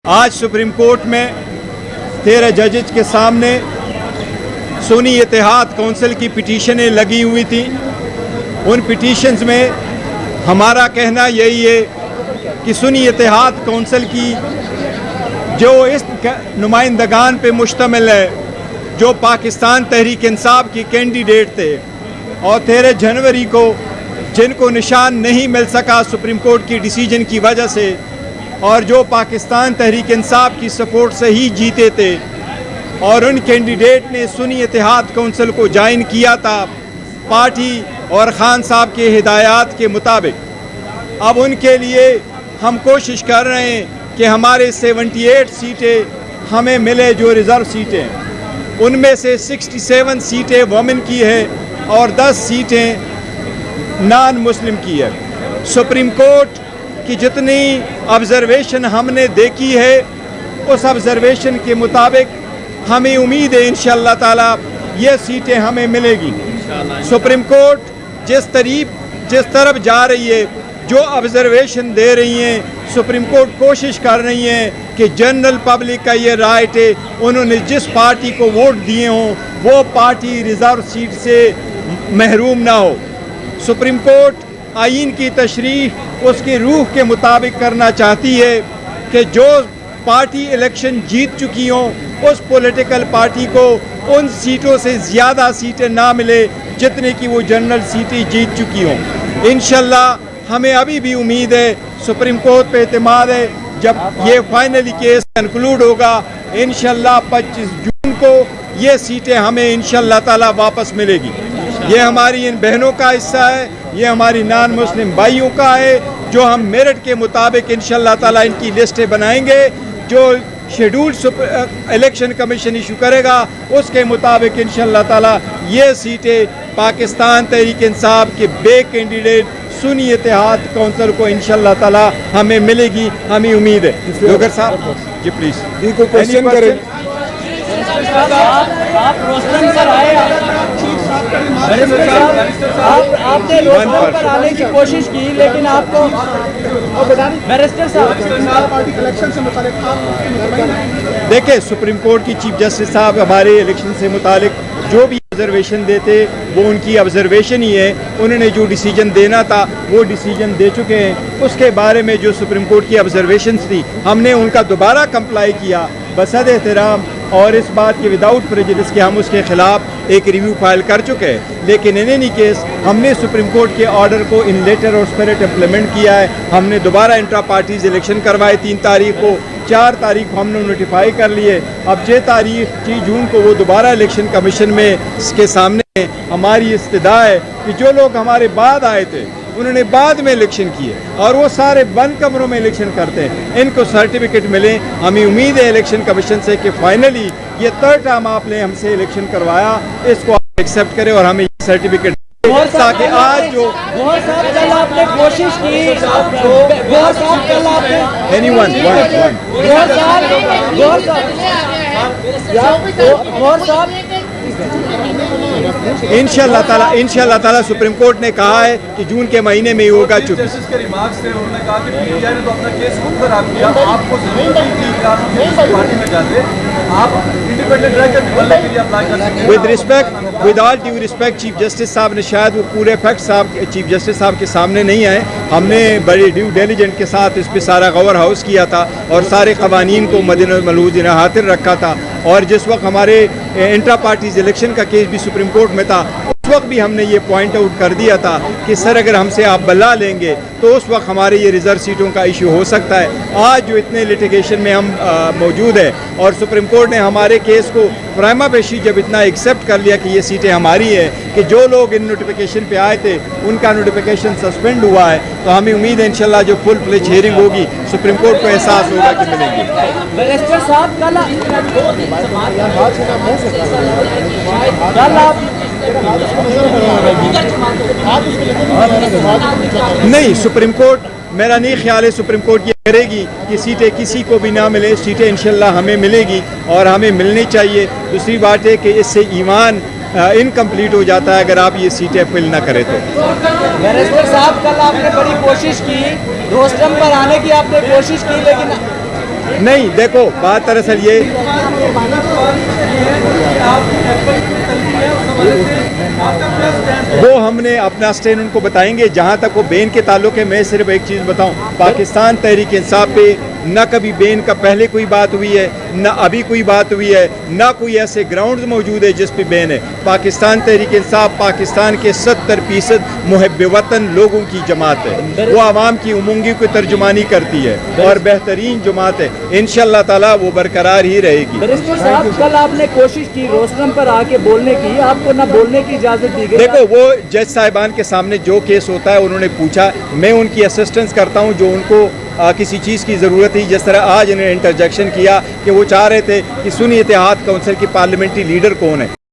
आज supreme court में 13 जजेस के सामने सुन्नी इत्तेहाद काउंसिल की पिटीशनें लगी हुई थी। उन पिटीशंस में हमारा कहना यही है कि सुन्नी इत्तेहाद काउंसिल की जो इस नुमाइंदगान पे मुश्तमिल है, जो पाकिस्तान तहरीक इंसाफ की कैंडिडेट थे और 13 जनवरी को जिनको निशान नहीं मिल सका सुप्रीम कोर्ट की डिसीजन की वजह से, और जो पाकिस्तान तहरीक इंसाफ की सपोर्ट से ही जीते थे, और उन कैंडिडेट ने सुन्नी इत्तेहाद काउंसिल को ज्वाइन किया था पार्टी और ख़ान साहब के हिदायत के मुताबिक। अब उनके लिए हम कोशिश कर रहे हैं कि हमारे 78 सीटें हमें मिले जो रिज़र्व सीटें, उनमें से 67 सीटें वुमेन की है और 10 सीटें नॉन मुस्लिम की है। सुप्रीम कोर्ट कि जितनी ऑब्जर्वेशन हमने देखी है, उस ऑब्जर्वेशन के मुताबिक हमें उम्मीद है इंशाअल्लाह ताला ये सीटें हमें मिलेगी। सुप्रीम कोर्ट जिस तरफ जा रही है, जो ऑब्जर्वेशन दे रही हैं, सुप्रीम कोर्ट कोशिश कर रही है कि जनरल पब्लिक का ये राइट है, उन्होंने जिस पार्टी को वोट दिए हों वो पार्टी रिज़र्व सीट से महरूम ना हो। सुप्रीम कोर्ट आईन की तशरीह उसकी रूह के मुताबिक करना चाहती है कि जो पार्टी इलेक्शन जीत चुकी हों, उस पॉलिटिकल पार्टी को उन सीटों से ज़्यादा सीटें ना मिले जितने की वो जनरल सीटें जीत चुकी हों। इंशाल्लाह हमें अभी भी उम्मीद है, सुप्रीम कोर्ट पे एतमाद है, जब ये फाइनली केस कंक्लूड होगा इंशाल्लाह 25 जून को ये सीटें हमें इंशाल्लाह ताला वापस मिलेगी। ये हमारी इन बहनों का हिस्सा है, ये हमारी नॉन मुस्लिम भाइयों का है, जो हम मेरिट के मुताबिक इंशाल्लाह ताला इनकी लिस्टें बनाएंगे। जो शेड्यूल इलेक्शन कमीशन इशू करेगा उसके मुताबिक इंशाल्लाह ताला ये सीटें पाकिस्तान तहरीक इंसाफ के बे कैंडिडेट सुन्नी इत्तेहाद काउंसिल को इंशाल्लाह ताला हमें मिलेगी, हमें उम्मीद है। डॉक्टर साहब जी प्लीज़ जी कोई क्वेश्चन करें। आप रोस्टम पर आए, आपने रोस्टम पर आने की कोशिश की, लेकिन आपको बैरिस्टर साहब पार्टी इलेक्शन से मुतालिक देखिए, सुप्रीम कोर्ट की चीफ जस्टिस साहब हमारे इलेक्शन से मुतालिक जो भी ऑब्जर्वेशन देते वो उनकी ऑब्जर्वेशन ही है। उन्होंने जो डिसीजन देना था वो डिसीजन दे चुके हैं। उसके बारे में जो सुप्रीम कोर्ट की ऑब्जर्वेशंस थी हमने उनका दोबारा कंप्लाई किया बसद एहतराम, और इस बात के विदाउट प्रेजुडिस कि हम उसके ख़िलाफ़ एक रिव्यू फाइल कर चुके हैं। लेकिन इन एनी केस हमने सुप्रीम कोर्ट के ऑर्डर को इन लेटर और स्पिरिट इम्प्लीमेंट किया है। हमने दोबारा इंट्रा पार्टीज इलेक्शन करवाए 3 तारीख को, 4 तारीख को हमने नोटिफाई कर लिए। अब 6 जून को वो दोबारा इलेक्शन कमीशन में इसके सामने हमारी इस्तदा है कि जो लोग हमारे बाद आए थे उन्होंने बाद में इलेक्शन किए और वो सारे बंद कमरों में इलेक्शन करते हैं, इनको सर्टिफिकेट मिले। हमें उम्मीद है इलेक्शन कमीशन से कि फाइनली ये 3rd टाइम आपने हमसे इलेक्शन करवाया, इसको आप एक्सेप्ट करें और हमें ये सर्टिफिकेट ताकि आज जो कल आपने कोशिश की, कल आपने एनीवन इंशाल्लाह ताला सुप्रीम कोर्ट ने कहा है कि जून के महीने में ही होगा। जस्टिस के रिमार्क्स थे, उन्होंने कहा कि पीटीआई ने तो अपना केस खुद खराब किया, आपको जरूरत थी कि आप किसी पार्टी में जाते, आप इंडिपेंडेंट रहकर निकलने के लिए अप्लाई कर सकते। With all due respect, chief justice साहब ने शायद वो पूरे फैक्ट साहब चीफ जस्टिस साहब के सामने नहीं आए। हमने बड़ी ड्यू डिलिजेंट के साथ इस पर सारा गवर हाउस किया था और सारे कवानीन को मद्देनजर हाजिर रखा था। और जिस वक्त हमारे इंट्रा पार्टीज इलेक्शन का केस भी सुप्रीम कोर्ट में था, उस वक्त भी हमने ये पॉइंट आउट कर दिया था कि सर अगर हमसे आप बल्ला लेंगे तो उस वक्त हमारे ये रिजर्व सीटों का इशू हो सकता है। आज जो इतने लिटिगेशन में हम मौजूद है और सुप्रीम कोर्ट ने हमारे केस को प्राइमा पेशी जब इतना एक्सेप्ट कर लिया कि ये सीटें हमारी है, कि जो लोग इन नोटिफिकेशन पे आए थे उनका नोटिफिकेशन सस्पेंड हुआ है, तो हमें उम्मीद है इंशाल्लाह जो फुल फ्लेज हियरिंग होगी सुप्रीम कोर्ट को एहसास होगा कि मिलेंगी। बैरिस्टर साहब कल नहीं, सुप्रीम कोर्ट मेरा नहीं ख्याल है सुप्रीम कोर्ट ये करेगी कि सीटें किसी को भी ना मिले। सीटें इंशाल्लाह हमें मिलेगी और हमें मिलनी चाहिए। दूसरी बात है कि इससे ईमान इनकम्प्लीट हो जाता है अगर आप ये सीटें फिल ना करें तो। बैरिस्टर साहब कल आपने बड़ी कोशिश की, रोस्टम पर आने की आपने कोशिश की, लेकिन नहीं, देखो बात दरअसल ये वो हमने अपना स्टैंड उनको बताएंगे। जहाँ तक वो बेन के ताल्लुक है, मैं सिर्फ एक चीज़ बताऊँ, पाकिस्तान तहरीक इंसाफ पे न कभी बेन का पहले कोई बात हुई है, न अभी कोई बात हुई है, न कोई ऐसे ग्राउंड्स मौजूद है जिस पे बेन है। पाकिस्तान तहरीक इंसाफ पाकिस्तान के 70% मुहब्बे वतन लोगों की जमात है, वो आवाम की उमंगी को तर्जुमानी करती है और बेहतरीन जमात है। इंशाअल्लाह ताला वो बरकरार ही रहेगी। बैरिस्टर साहब, कल आपने कोशिश की रोस्टरम पर आके बोलने की, आपको ना बोलने की इजाजत दी गई। देखो, वो जज साहिबान के सामने जो केस होता है उन्होंने पूछा, मैं उनकी असिस्टेंस करता हूँ जो उनको किसी चीज़ की ज़रूरत थी। जिस तरह आज इन्हें इंटरजेक्शन किया कि वो चाह रहे थे कि सुन्नी इत्तेहाद काउंसिल की पार्लियामेंट्री लीडर कौन है।